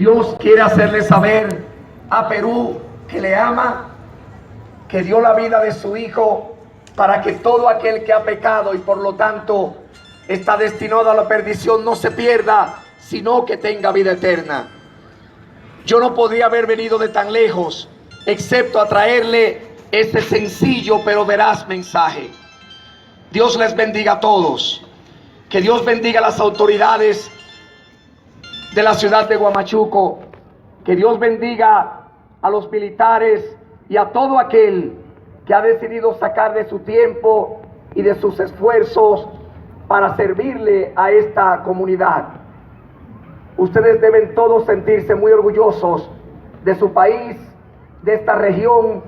Dios quiere hacerle saber a Perú que le ama, que dio la vida de su Hijo para que todo aquel que ha pecado y por lo tanto está destinado a la perdición no se pierda, sino que tenga vida eterna. Yo no podría haber venido de tan lejos, excepto a traerle este sencillo pero veraz mensaje. Dios les bendiga a todos. Que Dios bendiga a las autoridades de la ciudad de Huamachuco. Que Dios bendiga a los militares y a todo aquel que ha decidido sacar de su tiempo y de sus esfuerzos para servirle a esta comunidad. Ustedes deben todos sentirse muy orgullosos de su país, de esta región,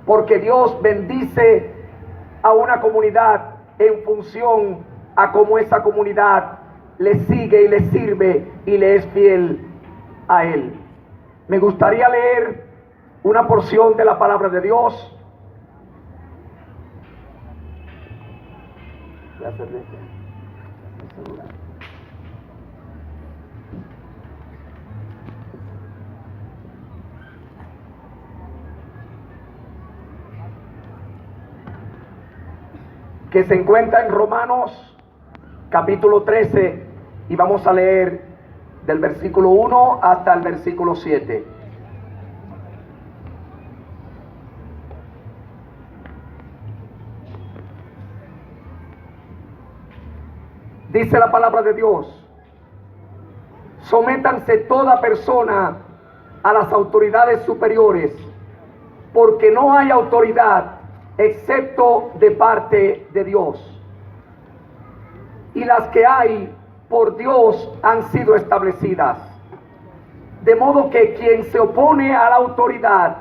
porque Dios bendice a una comunidad en función a cómo esa comunidad le sigue y le sirve y le es fiel a Él. Me gustaría leer una porción de la palabra de Dios. Que se encuentra en Romanos capítulo 13 y vamos a leer del versículo 1 hasta el versículo 7. Dice la palabra de Dios: sométanse toda persona a las autoridades superiores, porque no hay autoridad excepto de parte de Dios, y las que hay por Dios han sido establecidas. De modo que quien se opone a la autoridad,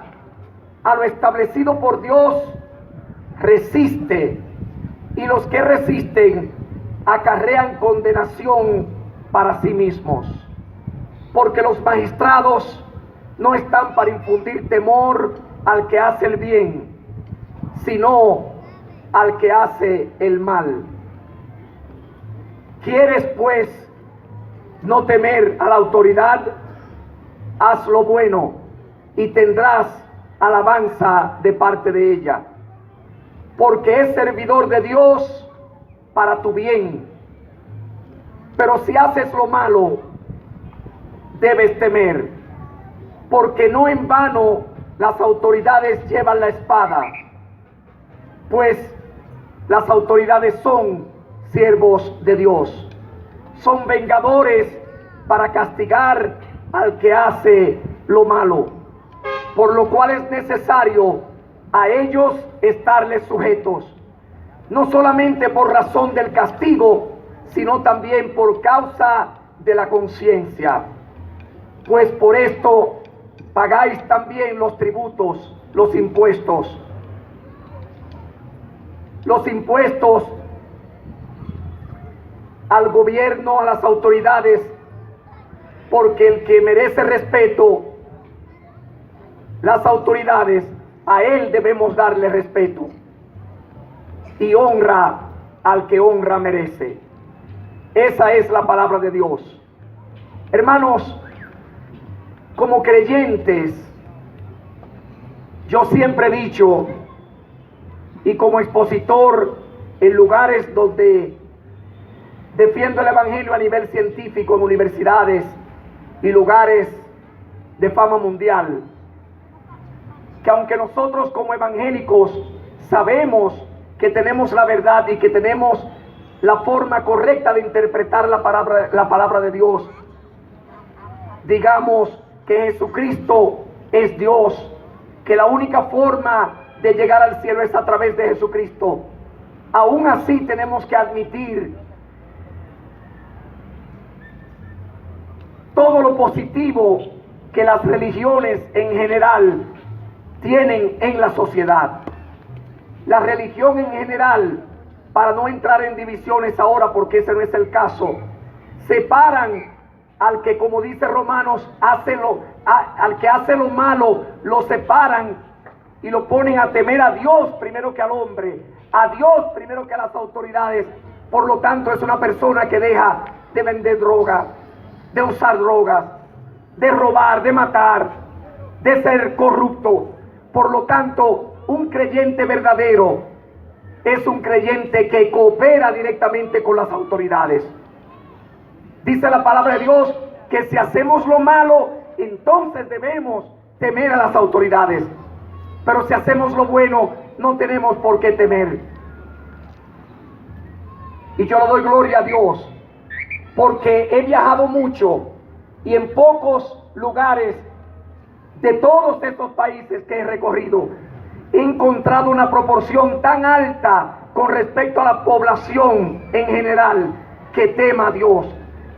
a lo establecido por Dios, resiste, y los que resisten acarrean condenación para sí mismos, porque los magistrados no están para infundir temor al que hace el bien, sino al que hace el mal. ¿Quieres pues no temer a la autoridad? Haz lo bueno y tendrás alabanza de parte de ella, porque es servidor de Dios para tu bien. Pero si haces lo malo, debes temer, porque no en vano las autoridades llevan la espada, pues las autoridades son siervos de Dios, son vengadores para castigar al que hace lo malo, por lo cual es necesario a ellos estarles sujetos, no solamente por razón del castigo, sino también por causa de la conciencia, pues por esto pagáis también los tributos, los impuestos al gobierno, a las autoridades, porque el que merece respeto, las autoridades, a él debemos darle respeto, y honra al que honra merece. Esa es la palabra de Dios. Hermanos, como creyentes, yo siempre he dicho, y como expositor en lugares donde defiendo el evangelio a nivel científico, en universidades y lugares de fama mundial, que aunque nosotros como evangélicos sabemos que tenemos la verdad y que tenemos la forma correcta de interpretar la palabra de Dios, digamos que Jesucristo es Dios, que la única forma de llegar al cielo es a través de Jesucristo. Aún así tenemos que admitir todo lo positivo que las religiones en general tienen en la sociedad. La religión en general, para no entrar en divisiones ahora porque ese no es el caso, separan al que, como dice Romanos, al que hace lo malo, lo separan y lo ponen a temer a Dios primero que al hombre, a Dios primero que a las autoridades. Por lo tanto, es una persona que deja de vender droga, de usar drogas, de robar, de matar, de ser corrupto. Por lo tanto, un creyente verdadero es un creyente que coopera directamente con las autoridades. Dice la palabra de Dios que si hacemos lo malo, entonces debemos temer a las autoridades. Pero si hacemos lo bueno, no tenemos por qué temer. Y yo le doy gloria a Dios, porque he viajado mucho y en pocos lugares de todos estos países que he recorrido, he encontrado una proporción tan alta con respecto a la población en general que tema a Dios,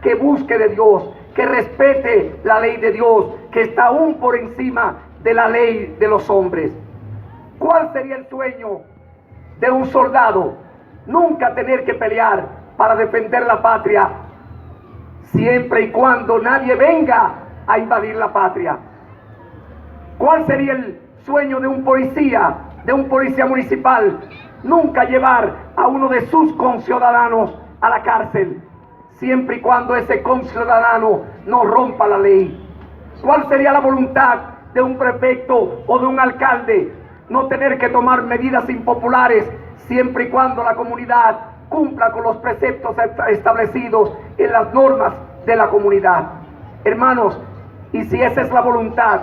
que busque de Dios, que respete la ley de Dios, que está aún por encima de la ley de los hombres. ¿Cuál sería el sueño de un soldado? Nunca tener que pelear para defender la patria, siempre y cuando nadie venga a invadir la patria. ¿Cuál sería el sueño de un policía municipal? Nunca llevar a uno de sus conciudadanos a la cárcel, siempre y cuando ese conciudadano no rompa la ley. ¿Cuál sería la voluntad de un prefecto o de un alcalde? No tener que tomar medidas impopulares, siempre y cuando la comunidad cumpla con los preceptos establecidos en las normas de la comunidad. Hermanos, y si esa es la voluntad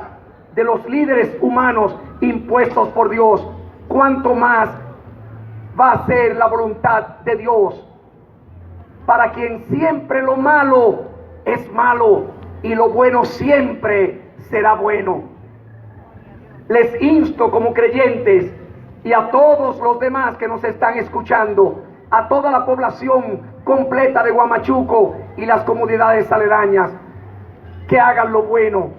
de los líderes humanos impuestos por Dios, ¿cuánto más va a ser la voluntad de Dios, para quien siempre lo malo es malo y lo bueno siempre será bueno? Les insto como creyentes y a todos los demás que nos están escuchando, a toda la población completa de Huamachuco y las comunidades aledañas, que hagan lo bueno,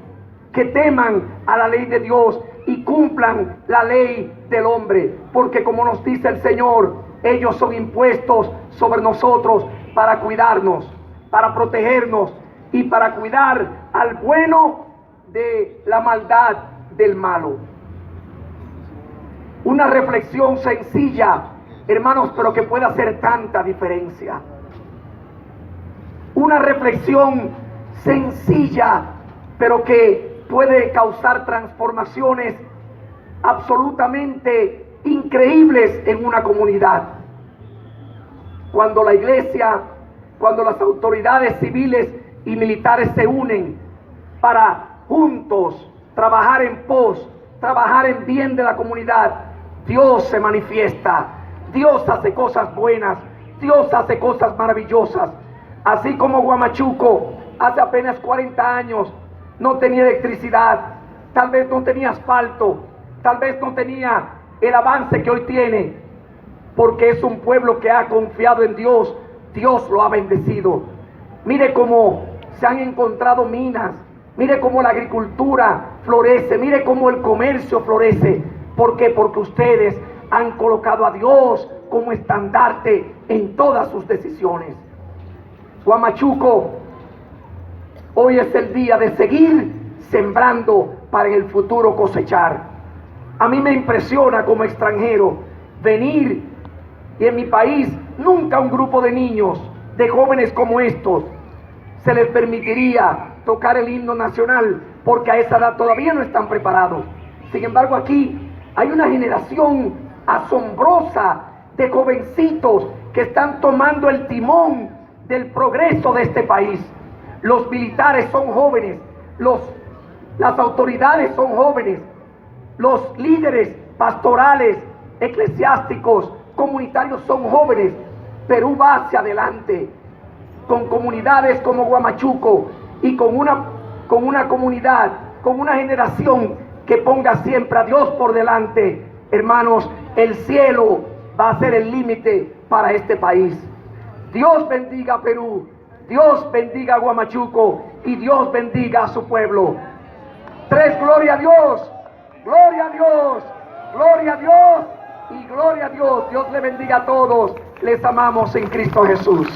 que teman a la ley de Dios y cumplan la ley del hombre, porque como nos dice el Señor, ellos son impuestos sobre nosotros para cuidarnos, para protegernos y para cuidar al bueno de la maldad del malo. Una reflexión sencilla, hermanos, pero que puede hacer tanta diferencia. Una reflexión sencilla, pero que puede causar transformaciones absolutamente increíbles en una comunidad. Cuando la iglesia, cuando las autoridades civiles y militares se unen para juntos trabajar en pos, trabajar en bien de la comunidad, Dios se manifiesta, Dios hace cosas buenas, Dios hace cosas maravillosas. Así como Huamachuco hace apenas 40 años no tenía electricidad, tal vez no tenía asfalto, tal vez no tenía el avance que hoy tiene, porque es un pueblo que ha confiado en Dios, Dios lo ha bendecido. Mire cómo se han encontrado minas, mire cómo la agricultura florece, mire cómo el comercio florece. ¿Por qué? Porque ustedes han colocado a Dios como estandarte en todas sus decisiones. Huamachuco, hoy es el día de seguir sembrando para en el futuro cosechar. A mí me impresiona como extranjero venir y en mi país nunca un grupo de niños, de jóvenes como estos, se les permitiría tocar el himno nacional, porque a esa edad todavía no están preparados. Sin embargo, aquí hay una generación asombrosa de jovencitos que están tomando el timón del progreso de este país. Los militares son jóvenes, las autoridades son jóvenes, los líderes pastorales, eclesiásticos, comunitarios son jóvenes. Perú va hacia adelante con comunidades como Huamachuco y con una comunidad, con una generación que ponga siempre a Dios por delante. Hermanos, el cielo va a ser el límite para este país. Dios bendiga a Perú, Dios bendiga a Huamachuco y Dios bendiga a su pueblo. Tres, gloria a Dios, gloria a Dios, gloria a Dios y gloria a Dios. Dios le bendiga a todos. Les amamos en Cristo Jesús.